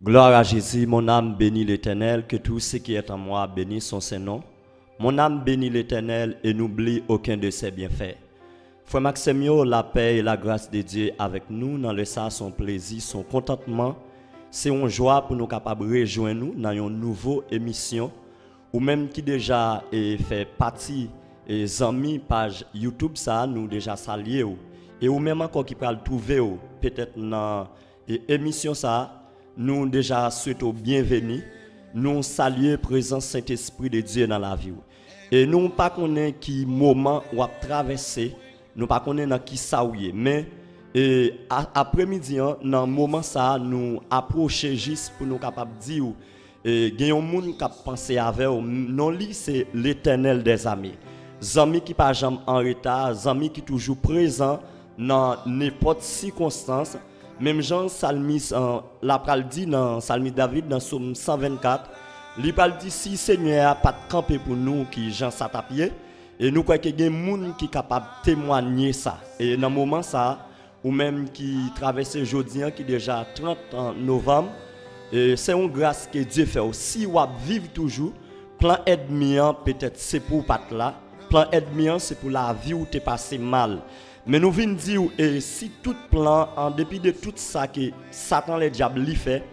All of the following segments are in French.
Gloire à Jésus, mon âme bénit l'Éternel, que tout ce qui est en moi bénisse son Saint-Nom. Mon âme bénit l'Éternel et n'oublie aucun de ses bienfaits. Frère Maximio, la paix et la grâce de Dieu avec nous, dans le ça, son plaisir, son contentement. C'est une joie pour nous capables de rejoindre nous dans une nouvelle émission, ou même qui déjà fait partie des amis page YouTube, ça nous déjà salué. Et ou même encore qui peut le trouver, peut-être dans l'émission ça, nous déjà souhaitons bienvenue. Nous saluons présence Saint-Esprit de Dieu dans la vie. Et nous pas connaît qui moment ou a traversé, nous pas connaît dans qui ça mais après-midi dans moment ça nous approcher juste pour nous capable dire il y a un monde qui a pensé avec non li c'est l'Éternel des amis. Amis qui pas jamais en retard, amis qui toujours présent dans n'importe circonstance. Même Jean Salmis la pral dit dans Salmis David dans Psaume 124, il parle dit si Seigneur a pas campé pour nous qui Jean Satapier et nous croyons qu'il y a des gens qui sont capables de témoigner ça. Et dans le moment ça ou même qui traverse aujourd'hui qui déjà 30 novembre et c'est une grâce que Dieu fait aussi ou vivre toujours plan ennemi peut-être c'est pour pas là, plan ennemi c'est pour la vie où tu es passé mal. Mais nous venons dire et si tout plan, en dépit de tout ça que Satan le diable lui fait,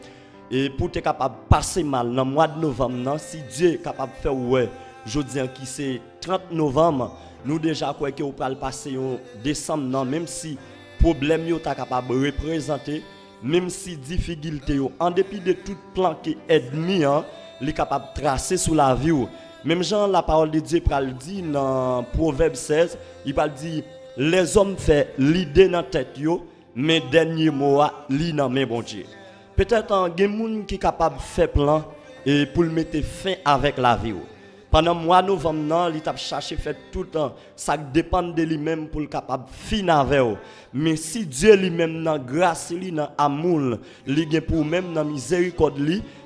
et pour être capable de passer mal dans le mois de novembre, si Dieu est capable de faire je dis qui c'est 30 novembre, nous déjà croyons qu'on peut passer en décembre, même si problème est capable de représenter, même si difficulté, en dépit de tout plan qui est ennemi, il est capable de tracer sous la vie. Même Jean, la parole de Dieu le dit dans Proverbe 16, il parle dire les hommes font l'idée dans la tête, mais dernier mot, li dans mes bon Dieu. Peut-être un des gens qui est capable de faire plan et pour le mettre fin avec la vie. Pendant le mois de novembre, il a cherché faire tout le temps. Ça dépend de lui-même pour le capable de finir avec. Mais si Dieu lui-même, dans la grâce, dans l'amour, il pour même dans la miséricorde,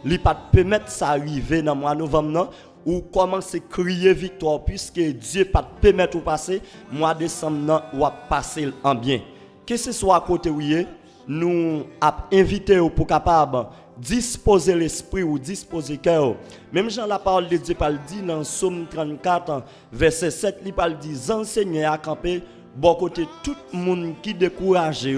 il pas permettre ça arriver dans le mois de novembre. Ou commencer à crier victoire puisque Dieu pas te permettre de passer mois de décembre ou à passer en bien. Que ce soit à côté où nous avons invité pour capable disposer l'esprit ou disposer le cœur. Même Jean la parole de Dieu parle dit dans Psaume 34 verset 7 il parle dit enseigner à camper bon côté tout le monde qui découragé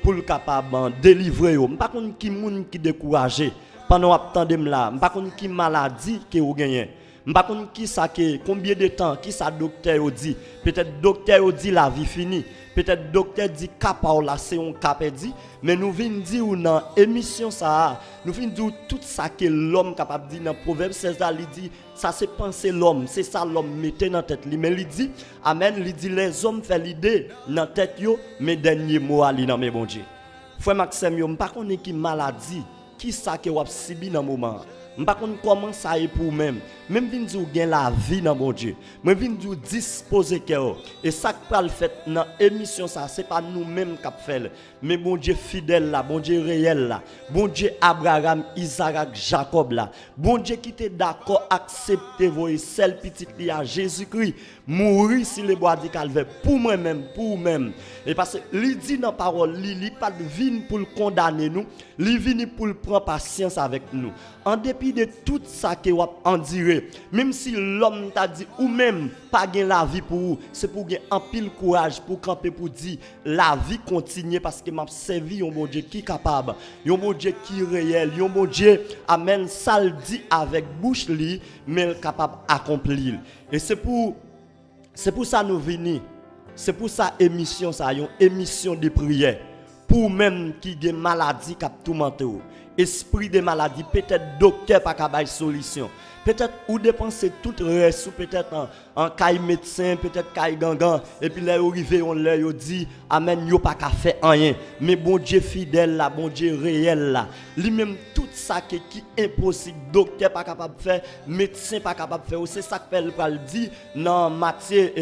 pour le capable délivrer. Pas contre qui monde qui découragé pendant attendem là, pas contre qui maladie que vous gagnez. Par contre, qui ça combien de temps, qui ça docteur dit, peut-être docteur dit la vie finie, peut-être docteur dit cap là c'est un cap dit, mais nous venons dire dans émission ça, nous venons dire tout ça que l'homme capable de dire dans Proverbe 16 il dit ça c'est penser l'homme, c'est ça l'homme mettait dans tête lui, mais il dit amen, il dit les hommes fait l'idée dans tête yo, mais dernier mot ali dans mes bon Dieu. Frère Maxime yo, pas connait qui maladie, qui ça que vous subi dans moment. Par contre, comment ça est pour même vinn dire gain la vie dans mon Dieu. Même vinn dire disposer cœur. Et ça que le fait dans émission ça, c'est pas nous-mêmes qui fait, mais bon Dieu fidèle là, bon Dieu réel là, bon Dieu Abraham, Isaac, Jacob là, bon Dieu qui était d'accord accepter voyer celle petite li à Jésus-Christ mourir sur les bois du calvaire pour moi-même, pour même. Et parce que il dit dans parole, il pas de vinn pour le condamner nous, il vient pour le prendre patience avec nous. En dépit de tout ça que vous en direz, même si l'homme t'a dit ou même pas gain la vie pour vous, c'est pour gagner un pile courage pour camper pour dire la vie continue parce que m'a servi un bon Dieu qui est capable, un bon Dieu qui est réel, un bon Dieu amen ça le dit avec bouche li mais capable d'accomplir. Et c'est pour ça nous venons, c'est pour ça émission ça, une émission de prière pour même qui a maladie qui a tout menté. Esprit de maladie, peut-être docteur pas capable solution. Peut-être ou dépenser tout reste ou peut-être en caille médecin, peut-être caille gangan et puis là arrivé on leur dit amen yo pas qu'à faire rien. Mais bon Dieu fidèle là, bon Dieu réel là. Lui-même tout ça qui est impossible, docteur pas capable de faire, médecin pas capable de faire. C'est ça que Paul dit dans Matthieu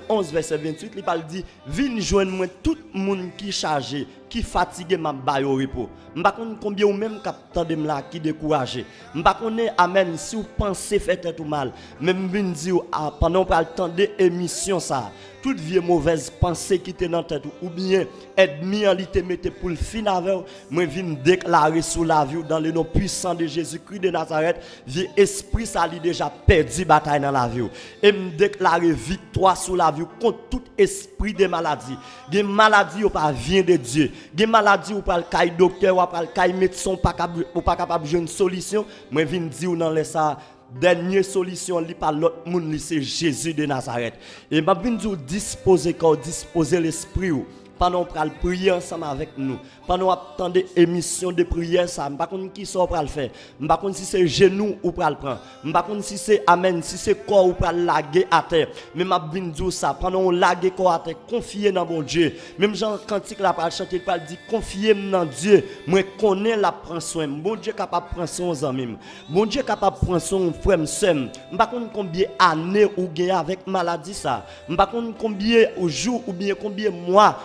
11 verset 28, il parle dit viens joindre moi tout monde qui chargé qui fatigué m'a bail au repos. M'pa konn combien ou même k'ap tande là qui découragé. M'pa konn amen si vous pensez faire tout mal, même vinn dire pendant pas le temps de émission ça. Toute vieille mauvaise pensée qui était dans tête ou bien ennemi en li te mette pour le fin avec moi vinn déclarer sous la vie dans le nom puissant de Jésus-Christ de Nazareth, vieux esprit ça li déjà perdu bataille dans la vie et me déclarer victoire sous la vie contre tout esprit de maladie. Des maladies ou pas vient de Dieu. Des maladies ou pas le caille docteur ou pas le caille médecin pas capable de jouer une solution, moi vinn dire dans les ça dernière solution li par l'autre monde c'est Jésus de Nazareth. Et m'a vinn dire disposer corps, disposer l'esprit pendant qu'on prier ensemble avec nous, pendant attendre émission de prière ça, m'pa konn qui ça pral faire, m'pa konn si c'est genou ou pral prendre, m'pa konn si c'est amen, si c'est corps ou pral laguer à terre, mais m'a vinn dire ça pendant on laguer corps à terre, confier dans bon Dieu. Même Jean cantique la pral chanter pral dit confier dans Dieu, moi connais la prend soin, bon Dieu capable prendre soin amis, bon Dieu capable prendre soin frère sœur, m'pa konn combien années ou gain avec maladie ça, m'pa konn combien au jour ou bien combien mois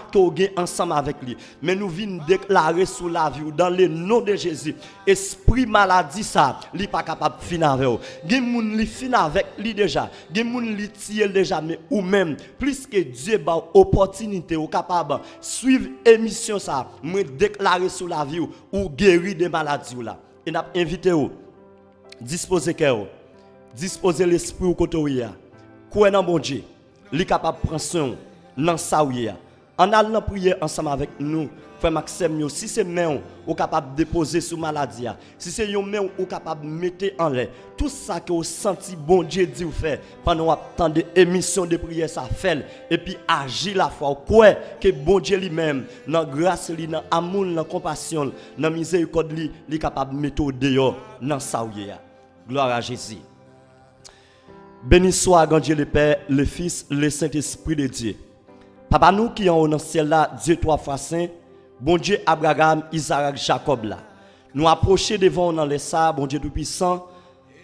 ensemble avec lui, mais nous venons déclarer sous la vie dans le nom de Jésus, esprit maladie ça, li pas capable de finir avec vous. Gen moun li fin avec lui déjà, gen moun li tiel déjà, mais ou même plus que Dieu ba opportunité ou capable suivre émission ça, moi déclarer sous la vie ou guérir des maladies là. Et n'a invité ou disposer cœur, disposer l'esprit au côté où il y a. Quoi dans bon Dieu, li capable prendre soin dans ça où il y a. En allant prier ensemble avec nous, frère Maxime, si c'est main ou capable de déposer sous maladie, si c'est une main ou capable de mettre en l'air, tout ça que vous senti bon Dieu dit vous faire pendant tant d'émissions de prière ça fait et puis agir la foi quoi que bon Dieu lui-même dans grâce lui dans amour dans compassion dans miséricorde lui capable de mettre dehors dans ça où gloire à Jésus. Béni soit grand Dieu le Père, le Fils, le Saint-Esprit de Dieu. Papa nous qui en dans le ciel là, Dieu trois fois saint, bon Dieu Abraham, Isaac, Jacob là. Nous approcher devant dans les sables, bon Dieu tout-puissant,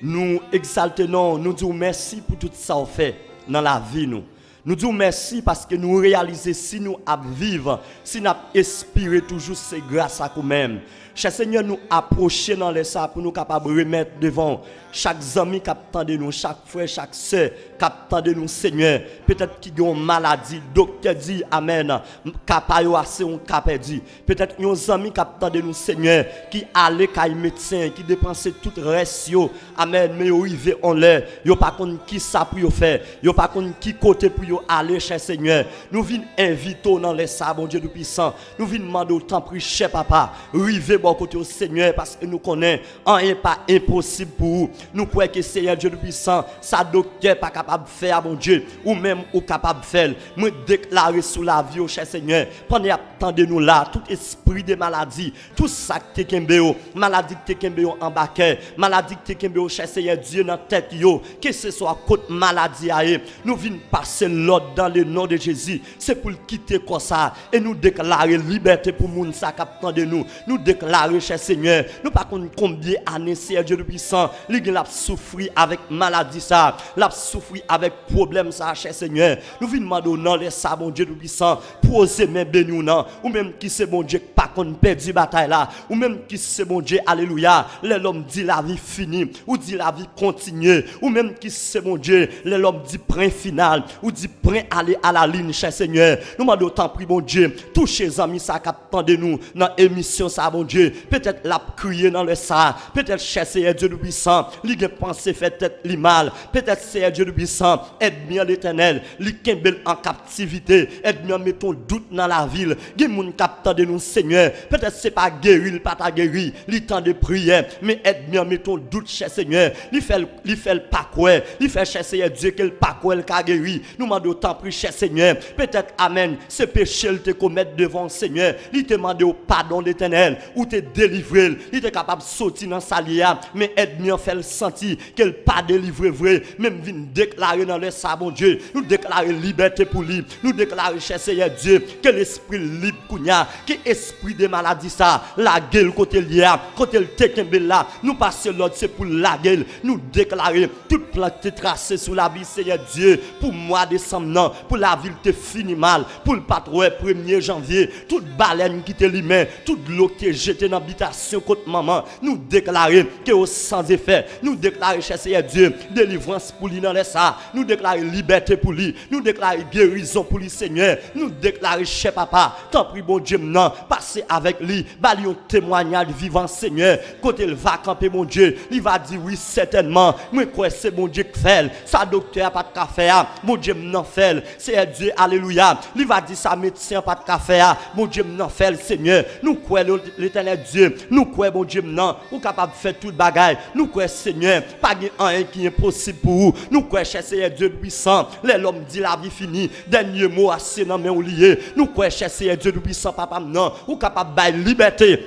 nous exaltons, nous disons merci pour tout ça qu'on fait dans la vie nous. Nous disons merci parce que nous réalisons si nous vivons, si nous espérons toujours c'est grâce à nous-mêmes. Cher Seigneur, nous approcher dans les sables pour nous capables de remettre devant chaque ami qui attend de nous, chaque frère, chaque soeur qui attend de nous, Seigneur. Peut-être qu'il y a une maladie, docteur dit Amen, capable assez on perdu. Peut-être qu'il y a un ami qui attend de nous, Seigneur, qui allait chez médecin, qui dépensait tout reste Amen, mais yo arrivé en l'air, yo pas connait qui ça pour faire, yo pas connait qui côté pour yo aller cher Seigneur. Nous venons inviter dans les sables, bon Dieu tout puissant. Nous venons demander autant prix cher papa, arriver bon côté au Seigneur parce que nous connaissons rien pas impossible pour vous. Nous croyons que Seigneur Dieu puissant, ça docteur pas capable de faire bon Dieu ou même ou capable de faire. Moi déclarer sous la vie au cher Seigneur, pendant attendez nous là tout esprit de maladie, tout ça que kembeo, maladie que kembeo en baquet, maladie que kembeo cher Seigneur Dieu dans tête yo, que ce soit côté maladie aille, nous venons passer l'ordre dans le nom de Jésus, c'est pour le quitter comme ça et nous déclarer liberté pour moun ça qui attendent nous. Nous déclarer cher Seigneur, nous pas combien années Seigneur Dieu puissant, li l'a souffrir avec maladie ça, l'a souffrir avec problème ça cher Seigneur. Nous venons demander dans les ça bon Dieu puissant, poser main béni non, ou même qui c'est bon Dieu pas qu'on perdu bataille là, ou même qui c'est bon Dieu alléluia, l'homme dit la vie finie, ou dit la vie continue, ou même qui c'est bon Dieu, l'homme dit point final, ou dit point aller à la ligne cher Seigneur. Nous demandons autant pri bon Dieu, toucher les amis ça qui attendent nous dans émission ça bon Dieu, peut-être la crier dans le ça, peut-être chercher Dieu le puissant, li gen pensé fait tête li mal, peut-être c'est Dieu le puissant, aide bien l'Éternel, li kembel en captivité, aide bien mettons doute dans la ville, gen moun captant de nous Seigneur, peut-être c'est pas guéri, pas ta guéri, li temps de prière, mais aide bien mettons doute chez Seigneur, li fait pas quoi, li fait chercher Dieu qu'elle pas quoi elle ka guéri, nous demandons autant pri chez Seigneur, peut-être amen, ce péché le te commettre devant Seigneur, li te demander au pardon l'Éternel, ou te te délivrer, il était capable de sortir dans sa lia, mais ennemi en fait le sentir qu'elle pas délivré vrai, même vient déclarer dans le ça bon Dieu, nous déclarer liberté pour lui, nous déclarer cher Seigneur Dieu, que l'esprit libre kounya, que esprit de maladie ça, la gueule côté lia, côté le tekembe là, nous passer l'autre c'est pour la gueule, nous déclarer toute plante tracée sur la vie Seigneur Dieu, pour mois décembre non, pour la ville te fini mal, pour le patron 1er janvier, toute baleine qui te limait, toute l'eau qui est jetée dans l'habitation contre maman, nous déclarer que au sans effet, nous déclarer cher Seigneur Dieu, délivrance pour lui dans les ça, nous déclarer liberté pour lui, nous déclarer guérison pour lui Seigneur, nous déclarer cher papa, tant pis bon Dieu non, passez avec lui, bali un témoignage vivant Seigneur, côté il va camper mon Dieu, il va dire oui certainement, moi quoi c'est bon Dieu qui fait, ça docteur pas de café, mon Dieu m'en fait, c'est Dieu alléluia, il va dire ça médecin pas de café, mon Dieu m'en fait Seigneur, nous quoi l'éternel Dieu, nous quoi bon Dieu non, ou capable de faire toute bagaille, nous quoi Seigneur, pas rien qui est possible pour vous, nous quoi cher Seigneur Dieu puissant, l'homme dit la vie finie, dernier mot assez dans main lié, nous quoi cher Seigneur Dieu puissant papa non, ou capable de liberté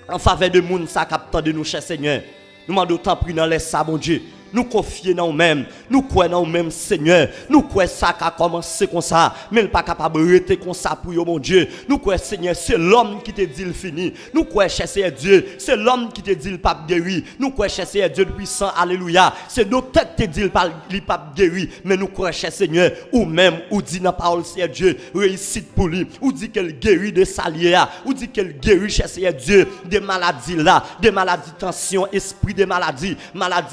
en faveur de monde ça captant de nous cher Seigneur, nous demandons tant pris dans les ça bon Dieu. Nous confions dans nous-mêmes, nous croyons dans nous-mêmes, Seigneur. Nous croyons ça qui a commencé comme ça, mais il n'est pas capable de rester comme ça pour mon Dieu. Nous croyons, Seigneur, c'est l'homme qui te dit le fini. Nous croyons, Seigneur Dieu, c'est l'homme qui te dit le pape guéri. Nous croyons, Seigneur Dieu puissant, alléluia. C'est docteur qui te dit le pape guéri. Mais nous croyons, Seigneur, ou même, ou dit dans la parole, Seigneur Dieu, réussite pour lui. Ou dit qu'elle guérit de salière, ou dit qu'elle guérit, Seigneur Dieu, des maladies là, des maladies de tension, esprit de maladie,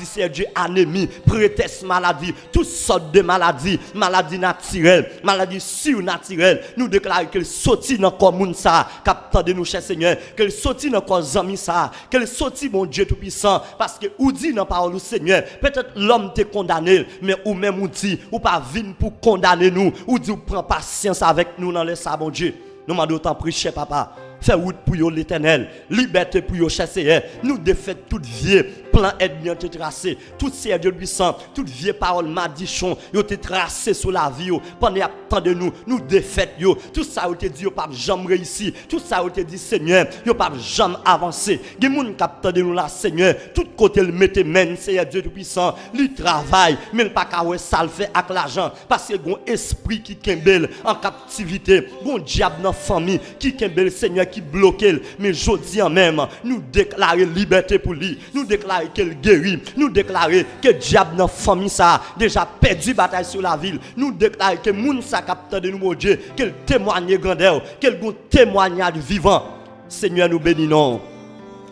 Seigneur Dieu, anémie, préteste maladie, toutes sortes de maladies, maladies naturelles, maladies surnaturelles. Nous déclarons qu'elle sortit dans le corps moun ça, captant de nous, cher Seigneur, qu'elle sortit dans le corps zami ça, qu'elle sortit mon Dieu tout puissant, parce que ou dit dans la parole du Seigneur, peut-être l'homme t'est condamné, mais ou même ou dit, ou pas vine pour condamner nous, ou dit ou prend patience avec nous dans le sabon Dieu. Nous m'en d'autant pris, cher papa. Fais route pour l'éternel, liberté pour cher Seigneur. Nous défaite toute vieille plan ennemi te tracé, toute Seigneur Dieu puissant, toute vieille parole madichon, yo te tracé sur la vie pendant tant de nous défaite yo, tout ça yo te dit yo pas jamais réussi, tout ça yo te dit Seigneur, yo pas jamais avancé. Gen moun k'ap de nous là Seigneur, tout côté le mette men Seigneur Dieu puissant, lui travaille, mais pas ka ouais ça le fait avec l'argent parce que gon esprit qui kembel en captivité, gon diable dans famille qui kembel Seigneur qui bloque, mais jodi en même nous déclarer liberté pour lui, nous déclarer qu'elle guérit, nous déclarer que diable dans famille ça déjà perdu bataille sur la ville, nous déclarer que moun ça capte de nous mon Dieu, qu'elle témoigne grandeur, qu'elle gon témoignage vivant. Seigneur nous bénissons,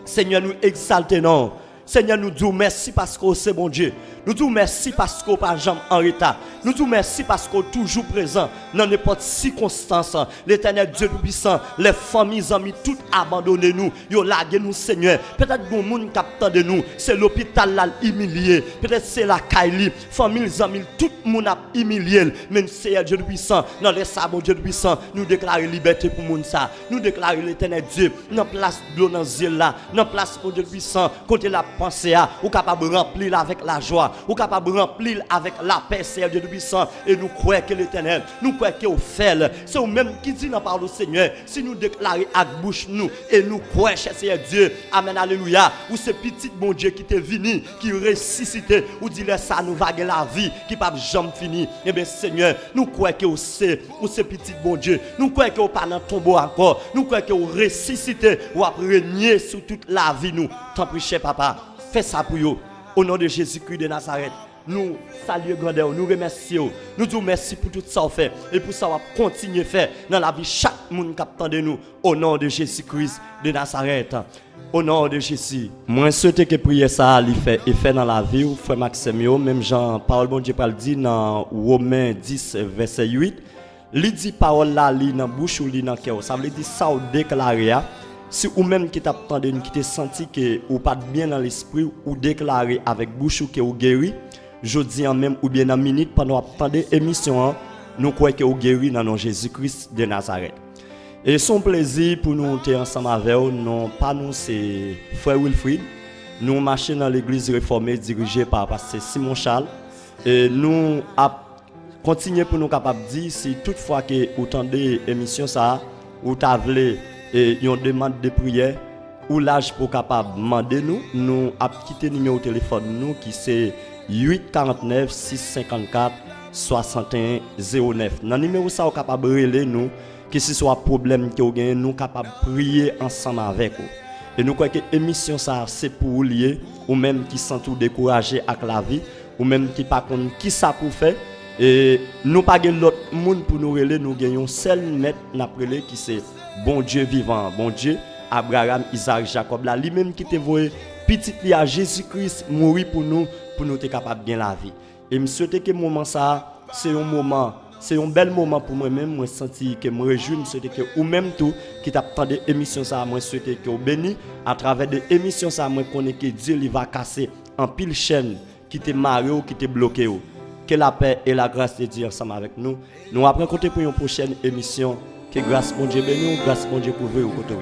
Seigneur nous exaltons, Seigneur nous disons merci parce que c'est bon Dieu. Nous disons merci parce qu'on pas jamais en retard. Nous disons merci parce qu'on est toujours présent dans n'importe circonstance. L'éternel Dieu puissant, les familles amis, tout abandonné nous. Yo lagué nous Seigneur. Peut-être que moun captant de nous, c'est l'hôpital là humilié. Peut-être c'est la Kaili, familles amis, tout le monde a humilié. Mais Seigneur Dieu puissant, dans les sabots Dieu puissant, nous déclarons liberté pour moun ça. Nous déclarons l'éternel Dieu dans place de l'eau dans ciel là, dans place pour Dieu puissant, côté la pensée à, ou capable de remplir avec la joie. Ou capable de remplir avec la paix, Seigneur Dieu puissant, et nous croyons que l'éternel, nous croyons qu'il fait. C'est nous-mêmes qui dit dans la parole du Seigneur, si nous déclarons avec bouche nous, et nous croyons, cher Seigneur Dieu, amen, alléluia, ou ce petit bon Dieu qui t'est venu, qui ressuscité, ou dit ça nous va la vie, qui pas jamais fini. Eh bien, Seigneur, nous croyons que c'est petit bon Dieu, nous croyons que pas dans tombeau encore, nous croyons que vous ressuscité, ou régner sur toute la vie, nous. Tant pis, cher papa, fais ça pour vous. Au nom de Jésus-Christ de Nazareth, nous saluons grandeur, nous remercions, nous disons merci pour tout ça fait et pour ça on va continuer à faire dans la vie chaque monde qui attend de nous au nom de Jésus-Christ de Nazareth. Au nom de Jésus. Moi souhaite que prière ça lui fait effet dans la vie, frère Maxime, même Jean parole bon Dieu parle dit dans Romains 10 verset 8, il dit parole là li dans bouche ou li dans cœur. Ça veut dire ça ou déclarer. Si ou même qui t'attendait, qui te senti que ou pas bien dans l'esprit ou déclaré avec bouche ou que ou guéri, je dis en même ou bien en minute pendant attendre émission, nous croyons que ou guéri dans le nom Jésus-Christ de Nazareth. Et son plaisir pour nous être ensemble avec vous, non pas nous c'est frère Wilfried, nous marchons dans l'église réformée dirigée par pasteur Simon Charles et nous continuer pour nous capables de dire si toutefois que vous entendez émission ça ou t'avez et une demande de prière, ou l'âge pour capable demander nous a quitté numéro de téléphone nous qui c'est 849 654 6109. Dans numéro ça vous capable relayer nous que ce soit problème que vous gagnez nous capable prier ensemble avec vous. Et nous croyons que l'émission ça c'est pour lier ou même qui sont tout découragés avec la vie ou même qui pas connaît qui ça pour faire. Et nous pas gagne l'autre monde pour nous relayer, nous gagnons seul maître n'après qui c'est bon Dieu vivant, bon Dieu Abraham, Isaac, Jacob là lui-même qui te voyé petit li à Jésus-Christ mourir pour nous être capable de gagner la vie. Et me souhaite que moment ça c'est un moment, c'est un bel moment pour moi-même, moi senti que me réjouis, me souhaite que ou même tout qui t'attend émission ça, moi souhaite que vous béni à travers de émission ça, moi connais que Dieu il va casser en pile chaîne qui te marré ou qui te bloqué. Que la paix et la grâce de Dieu ensemble avec nous. Nous après côté pour une prochaine émission. Que grâce mon Dieu béni, grâce mon Dieu couvre au côté.